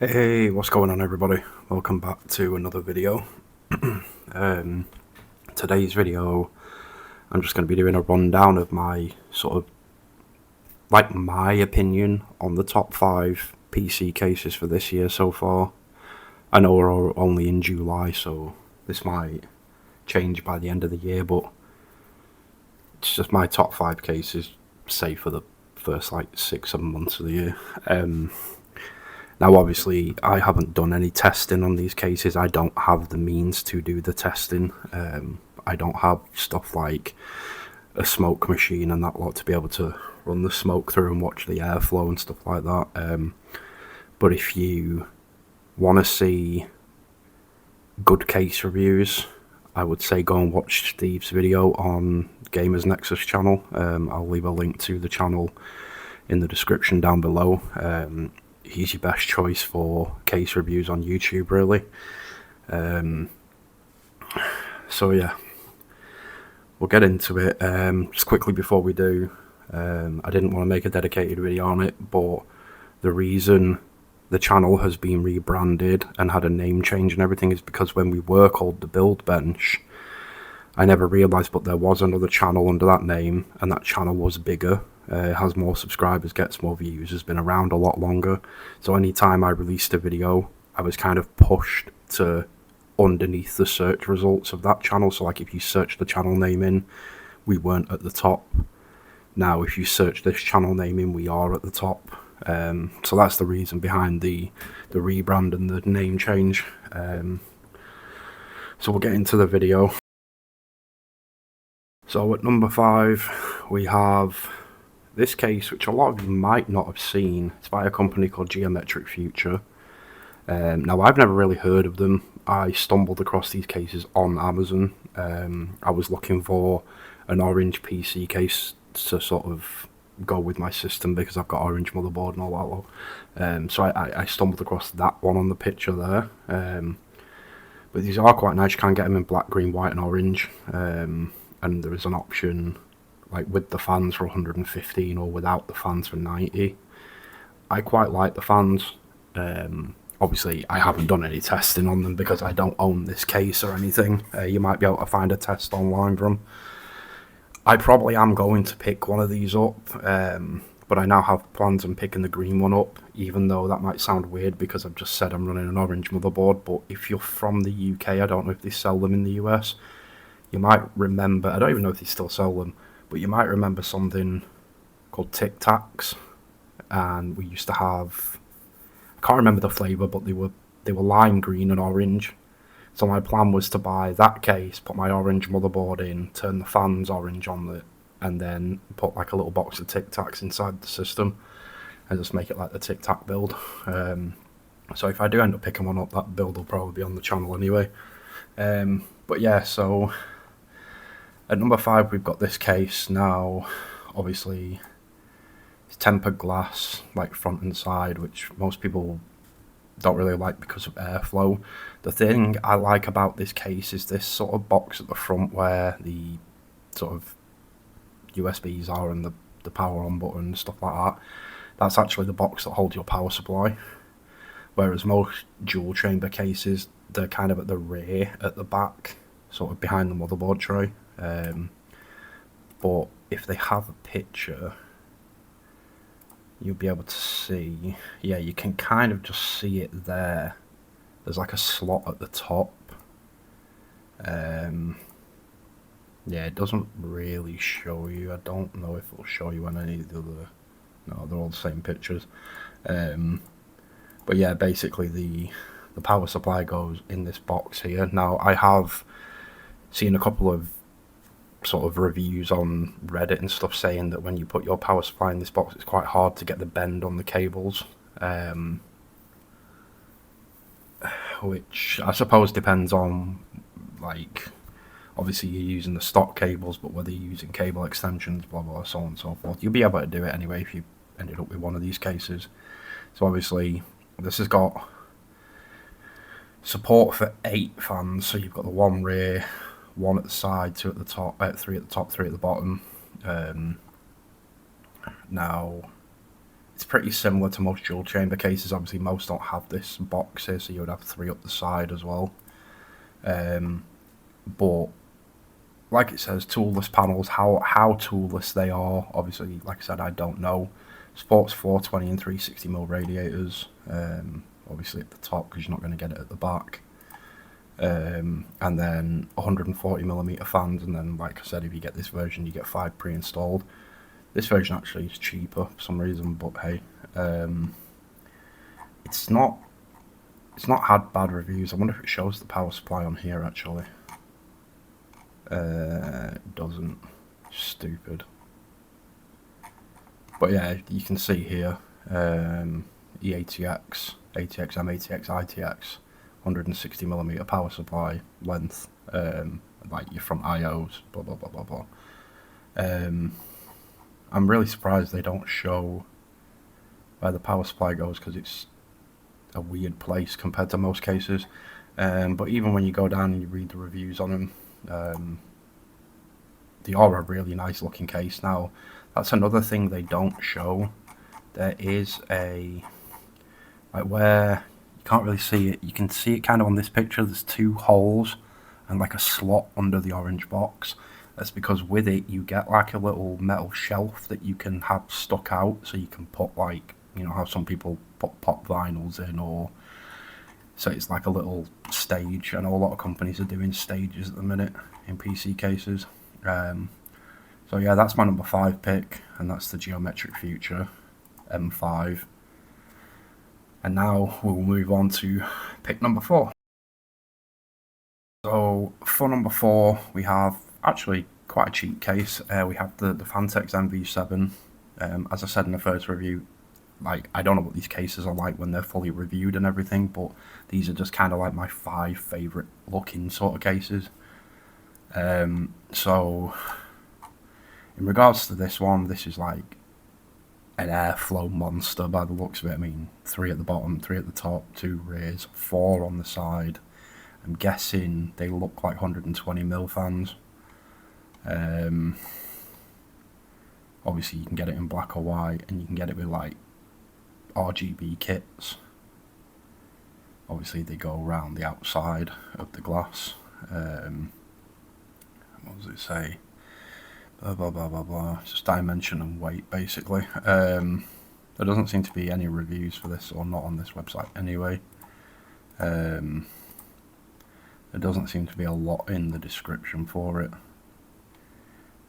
Hey, what's going on everybody? Welcome back to another video. Today's video, I'm just going to be doing a rundown of my my opinion on the top 5 PC cases for this year so far. I know we're only in July, so this might change by the end of the year, but it's just my top 5 cases, say for the first 6-7 months of the year. Now, obviously, I haven't done any testing on these cases. I don't have the means to do the testing. I don't have stuff like a smoke machine and that lot to be able to run the smoke through and watch the airflow and stuff like that. But if you want to see good case reviews, I would say go and watch Steve's video on Gamers Nexus channel. I'll leave a link to the channel in the description down below. He's your best choice for case reviews on YouTube, really. So yeah, we'll get into it. Just quickly before we do, I didn't want to make a dedicated video on it, but the reason the channel has been rebranded and had a name change and everything is because when we were called the Build Bench, I never realised, but there was another channel under that name, and that channel was bigger. Has more subscribers, gets more views, has been around a lot longer. So anytime I released a video, I was kind of pushed to underneath the search results of that channel. So like if you search the channel name in, we weren't at the top. Now if you search this channel name in, we are at the top. So that's the reason behind the rebrand and the name change. So we'll get into the video. So at number 5 we have this case, which a lot of you might not have seen. It's by a company called Geometric Future. Now, I've never really heard of them. I stumbled across these cases on Amazon. I was looking for an orange PC case to sort of go with my system because I've got orange motherboard and all that. So I stumbled across that one on the picture there. But these are quite nice. You can get them in black, green, white and orange. And there is an option like with the fans for 115 or without the fans for 90. I quite like the fans. Obviously I haven't done any testing on them because I don't own this case or anything. You might be able to find a test online for them. I probably am going to pick one of these up, but I now have plans on picking the green one up, even though that might sound weird because I've just said I'm running an orange motherboard. But if you're from the UK, I don't know if they sell them in the US, you might remember, I don't even know if they still sell them, but you might remember something called Tic Tacs, and we used to have, I can't remember the flavour, but they were lime green and orange. So my plan was to buy that case, put my orange motherboard in, turn the fans orange on it, and then put like a little box of Tic Tacs inside the system, and just make it like the Tic Tac build. So if I do end up picking one up, that build will probably be on the channel anyway. But yeah, so at number 5 we've got this case. Now obviously it's tempered glass, like front and side, which most people don't really like because of airflow. The thing I like about this case is this sort of box at the front where the sort of USBs are and the power on button and stuff like that. That's actually the box that holds your power supply, whereas most dual chamber cases, they're kind of at the rear, at the back, sort of behind the motherboard tray. But if they have a picture, you'll be able to see, yeah, you can kind of just see it there. There's like a slot at the top. Yeah, it doesn't really show you. I don't know if it'll show you on any of the other, no, they're all the same pictures. But yeah, basically the power supply goes in this box here. Now I have seen a couple of sort of reviews on Reddit and stuff saying that when you put your power supply in this box, it's quite hard to get the bend on the cables, which I suppose depends on, like, obviously you're using the stock cables, but whether you're using cable extensions, blah blah, so on and so forth. You'll be able to do it anyway if you ended up with one of these cases. So obviously this has got support for 8 fans, so you've got the one rear, 1 at the side, 2 at the top, 3 at the top, 3 at the bottom. Now it's pretty similar to most dual chamber cases. Obviously, most don't have this box here, so you would have 3 up the side as well. But like it says, toolless panels. How toolless they are, obviously, like I said, I don't know. Supports 420 and 360mm radiators. Obviously at the top, because you're not going to get it at the back. And then 140mm fans, and then, like I said, if you get this version, you get 5 pre-installed. This version actually is cheaper for some reason, but hey, it's not had bad reviews. I wonder if it shows the power supply on here actually. It doesn't. Stupid. But yeah, you can see here, EATX, ATX, MATX, ITX, 160mm power supply length, like your front IOs, blah blah blah blah blah. I'm really surprised they don't show where the power supply goes, because it's a weird place compared to most cases. But even when you go down and you read the reviews on them, they are a really nice looking case. Now, that's another thing they don't show. There is a, like, where you can't really see it, you can see it kind of on this picture. There's 2 holes and like a slot under the orange box. That's because with it you get like a little metal shelf that you can have stuck out, so you can put, like, you know how some people put pop vinyls in, or so it's like a little stage. I know a lot of companies are doing stages at the minute in PC cases. So yeah, that's my number 5 pick, and that's the Geometric Future M5. And now we'll move on to pick number 4. So for number 4, we have actually quite a cheap case. We have the Fantex MV7. As I said in the first review, like, I don't know what these cases are like when they're fully reviewed and everything, but these are just kind of like my 5 favourite looking sort of cases. So in regards to this one, this is like an airflow monster by the looks of it. I mean, 3 at the bottom, 3 at the top, 2 rears, 4 on the side. I'm guessing they look like 120mm fans. Obviously you can get it in black or white, and you can get it with like RGB kits. Obviously they go around the outside of the glass. What does it say? Blah blah blah blah blah. It's just dimension and weight basically. There doesn't seem to be any reviews for this, or not on this website anyway. There doesn't seem to be a lot in the description for it.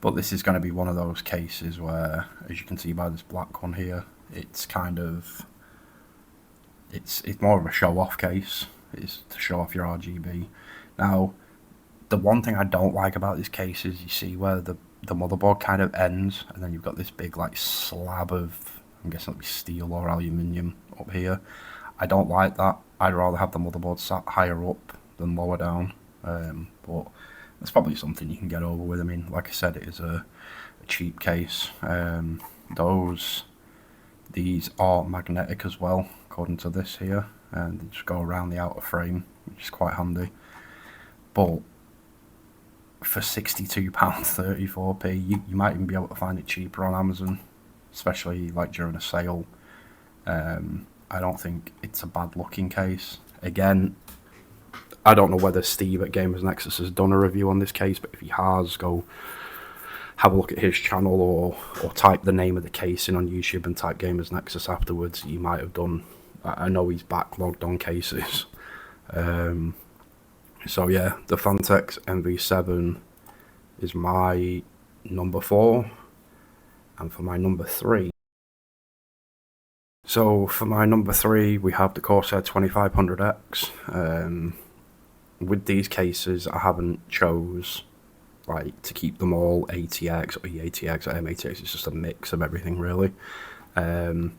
But this is going to be one of those cases where, as you can see by this black one here, it's kind of, it's more of a show-off case. It's to show off your RGB. Now, the one thing I don't like about this case is you see where the motherboard kind of ends, and then you've got this big like slab of, I'm guessing it'll be steel or aluminium up here. I don't like that. I'd rather have the motherboard sat higher up than lower down. But that's probably something you can get over with. I mean, like I said, it is a cheap case. These are magnetic as well, according to this here, and they just go around the outer frame, which is quite handy. But for £62.34p, you might even be able to find it cheaper on Amazon, especially like during a sale. I don't think it's a bad looking case. Again, I don't know whether Steve at Gamers Nexus has done a review on this case, but if he has, go have a look at his channel, or type the name of the case in on YouTube and type Gamers Nexus afterwards. He might have done. I know he's backlogged on cases. So yeah, the Fantex MV7 is my number 4, and for my number 3. So for my number 3, we have the Corsair 2500X. With these cases, I haven't chose like to keep them all ATX or EATX or MATX. It's just a mix of everything really. I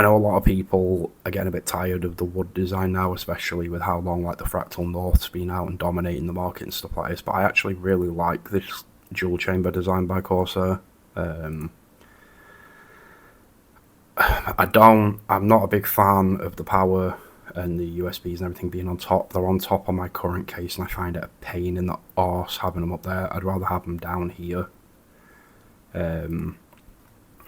know a lot of people are getting a bit tired of the wood design now, especially with how long like the Fractal North's been out and dominating the market and stuff like this, but I actually really like this dual chamber design by Corsair. I'm not a big fan of the power and the USBs and everything being on top. They're on top on my current case, and I find it a pain in the arse having them up there. I'd rather have them down here.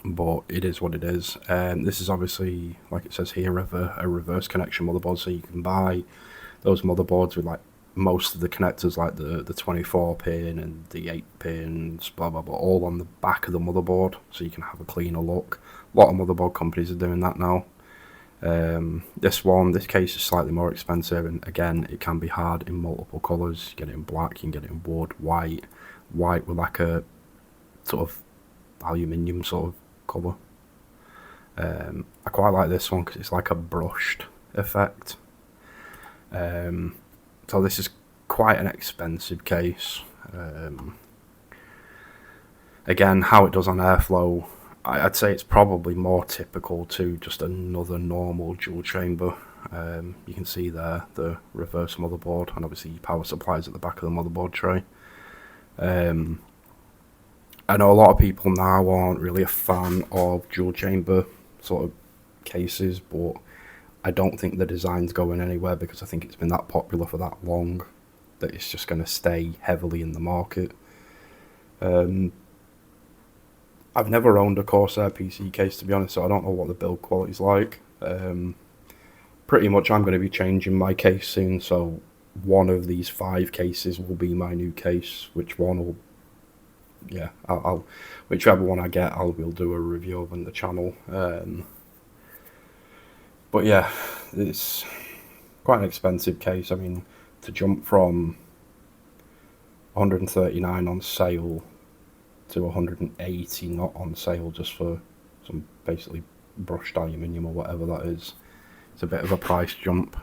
but it is what it is. This is obviously, like it says here, a reverse connection motherboard, so you can buy those motherboards with like most of the connectors, like the 24 pin and the 8 pins, blah blah blah, all on the back of the motherboard, so you can have a cleaner look. A lot of motherboard companies are doing that now. This case is slightly more expensive, and again, it can be hard in multiple colours. You get it in black, you can get it in wood, white with like a sort of aluminium sort of colour. I quite like this one because it's like a brushed effect. So this is quite an expensive case. Again, how it does on airflow, I'd say it's probably more typical to just another normal dual chamber. You can see there the reverse motherboard, and obviously power supplies at the back of the motherboard tray. I know a lot of people now aren't really a fan of dual chamber sort of cases, but I don't think the design's going anywhere because I think it's been that popular for that long that it's just going to stay heavily in the market. I've never owned a Corsair PC case, to be honest, so I don't know what the build quality's like. Pretty much I'm going to be changing my case soon, so one of these 5 cases will be my new case. Which one will... yeah, I'll whichever one I get, we'll do a review of on the channel. But yeah, it's quite an expensive case. I mean, to jump from 139 on sale to 180 not on sale just for some basically brushed aluminium or whatever that is, it's a bit of a price jump.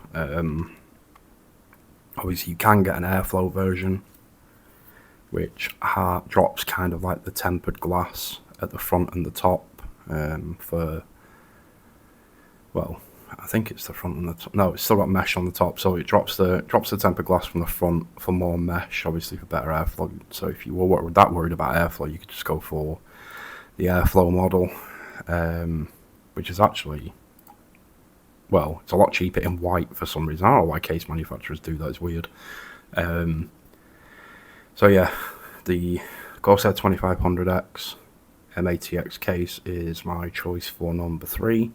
Obviously you can get an airflow version which drops kind of like the tempered glass at the front and the top, for, well, I think it's the front and the top. No, it's still got mesh on the top, so it drops the tempered glass from the front for more mesh, obviously for better airflow. So if you were that worried about airflow, you could just go for the airflow model, which is actually, well, it's a lot cheaper in white for some reason. I don't know why case manufacturers do that, it's weird. So yeah, the Corsair 2500X M80X case is my choice for number 3.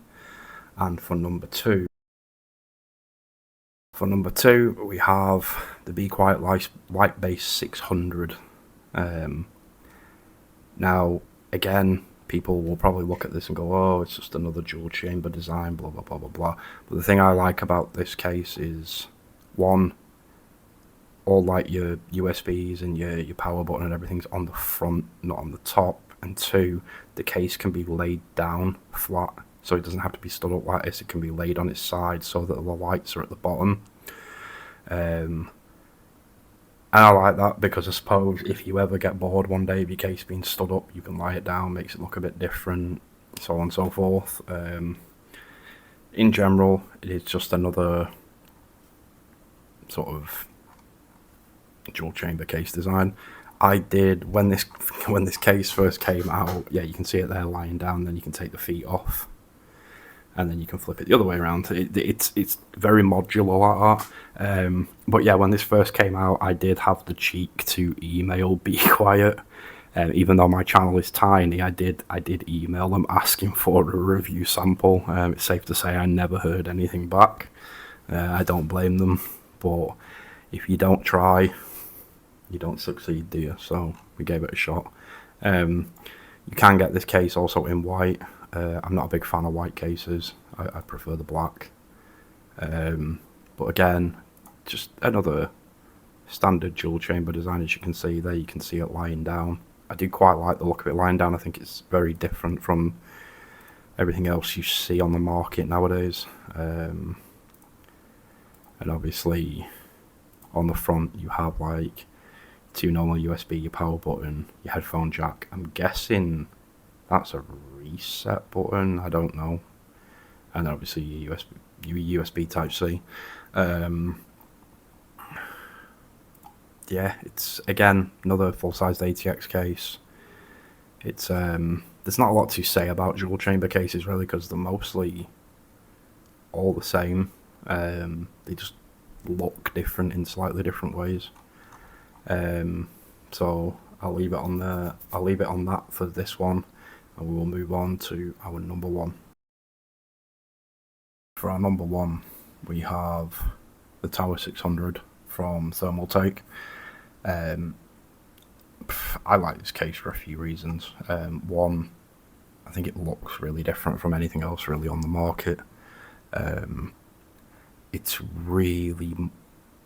And for number 2, we have the Quiet Lightbase 600. Now, again, people will probably look at this and go, oh, it's just another dual chamber design, blah, blah, blah, blah, blah. But the thing I like about this case is, one, all like your USBs and your power button and everything's on the front, not on the top. And 2, the case can be laid down flat, so it doesn't have to be stood up like this. It can be laid on its side so that the lights are at the bottom. And I like that because I suppose if you ever get bored one day of your case being stood up, you can lie it down, makes it look a bit different, so on and so forth. In general, it is just another sort of dual chamber case design. I did, when this case first came out, yeah, you can see it there lying down, then you can take the feet off and then you can flip it the other way around. It's very modular like that. But yeah, when this first came out, I did have the cheek to email Be Quiet. Even though my channel is tiny, I did email them asking for a review sample. It's safe to say I never heard anything back. I don't blame them, but if you don't try, you don't succeed, do you? So we gave it a shot. You can get this case also in white. I'm not a big fan of white cases. I prefer the black. But again, just another standard dual chamber design. As you can see there, you can see it lying down. I do quite like the look of it lying down. I think it's very different from everything else you see on the market nowadays. And obviously on the front you have like 2 normal USB, your power button, your headphone jack. I'm guessing that's a reset button, I don't know. And obviously your USB Type-C. Yeah, it's again another full-sized ATX case. It's there's not a lot to say about dual chamber cases really, because they're mostly all the same. They just look different in slightly different ways. So I'll leave it on there. I'll leave it on that for this one. and we will move on to our number one. For our number one, we have the Tower 600 from Thermaltake. I like this case for a few reasons. One, I think it looks really different from anything else really on the market. It's really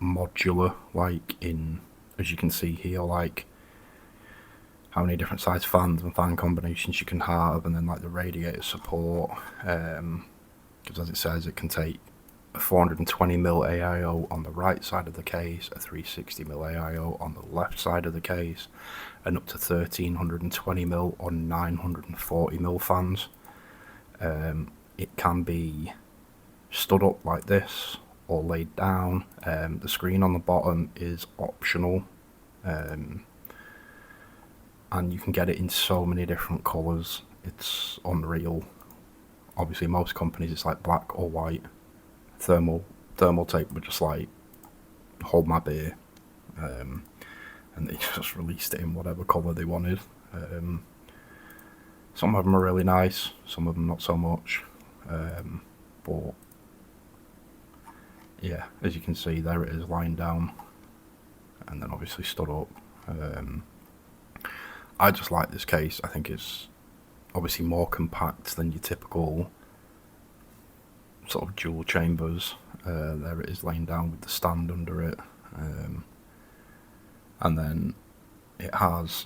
modular, like in, as you can see here, like how many different size fans and fan combinations you can have, and then like the radiator support, because as it says, it can take a 420mm AIO on the right side of the case, a 360mm AIO on the left side of the case, and up to 1320mm or 940mm fans. It can be stood up like this or laid down. The screen on the bottom is optional, and you can get it in so many different colours. It's unreal. Obviously most companies it's like black or white. Thermaltake were just like, hold my beer, and they just released it in whatever colour they wanted. Some of them are really nice, some of them not so much, but yeah, as you can see, there it is lying down, and then obviously stood up. I just like this case. I think it's obviously more compact than your typical sort of dual chambers. There it is laying down with the stand under it, and then it has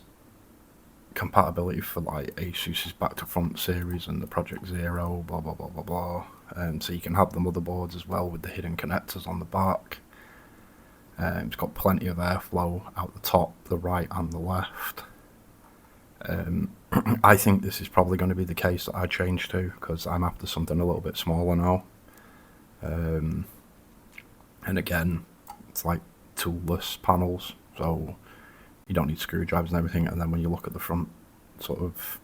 compatibility for like Asus's back to front series and the Project Zero, blah blah blah blah blah. So you can have the motherboards as well with the hidden connectors on the back. It's got plenty of airflow out the top, the right and the left. I think this is probably going to be the case that I change to, because I'm after something a little bit smaller now. And again, it's like toolless panels, so you don't need screwdrivers and everything. And then when you look at the front, sort of,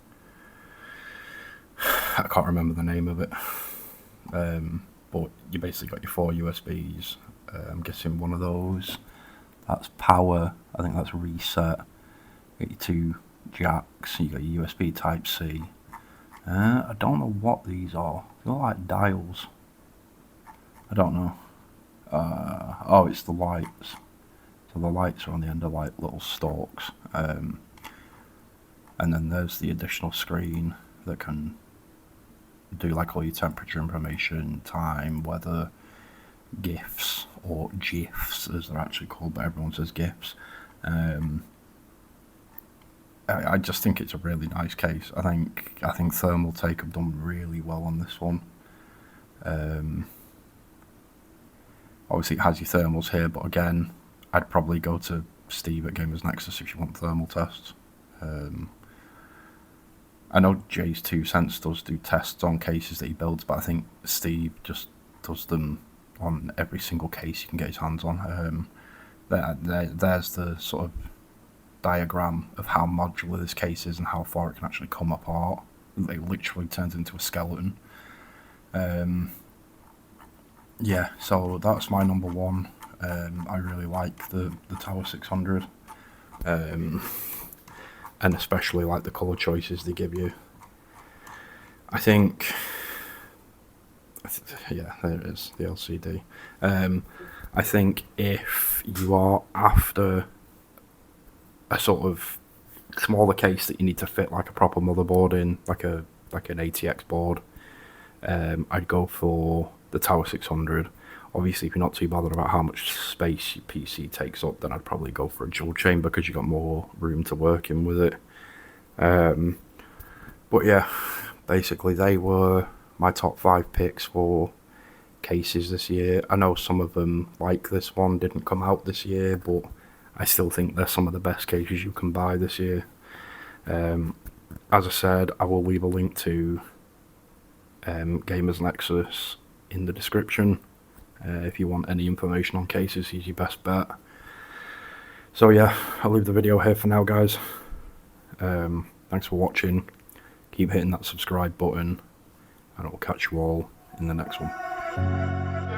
I can't remember the name of it, but you basically got your 4 USBs. I'm guessing one of those, that's power, I think that's reset. You got your 2 jacks, you got your USB type C. I don't know what these are. They're like dials. I don't know. Oh, it's the lights. So the lights are on the end of like little stalks. And then there's the additional screen that can do like all your temperature information, time, weather, GIFs, or GIFs as they're actually called, but everyone says GIFs. I just think it's a really nice case. I think Thermaltake have done really well on this one. Obviously it has your thermals here, but again, I'd probably go to Steve at Gamers Nexus if you want thermal tests. I know Jay's 2 Cents does do tests on cases that he builds, but I think Steve just does them on every single case you can get his hands on. There's the sort of diagram of how modular this case is and how far it can actually come apart. It literally turns into a skeleton. Yeah, so that's my number one. I really like the Tower 600, and especially like the colour choices they give you. I think, yeah, there it is, the LCD. I think if you are after a sort of smaller case that you need to fit like a proper motherboard in, like an ATX board, I'd go for the Tower 600. Obviously, if you're not too bothered about how much space your PC takes up, then I'd probably go for a dual chamber because you've got more room to work in with it. But yeah, basically they were my top 5 picks for cases this year. I know some of them, like this one, didn't come out this year, but I still think they're some of the best cases you can buy this year. As I said, I will leave a link to Gamers Nexus in the description. If you want any information on cases, he's your best bet. So yeah, I'll leave the video here for now, guys. Thanks for watching. Keep hitting that subscribe button, and I'll catch you all in the next one.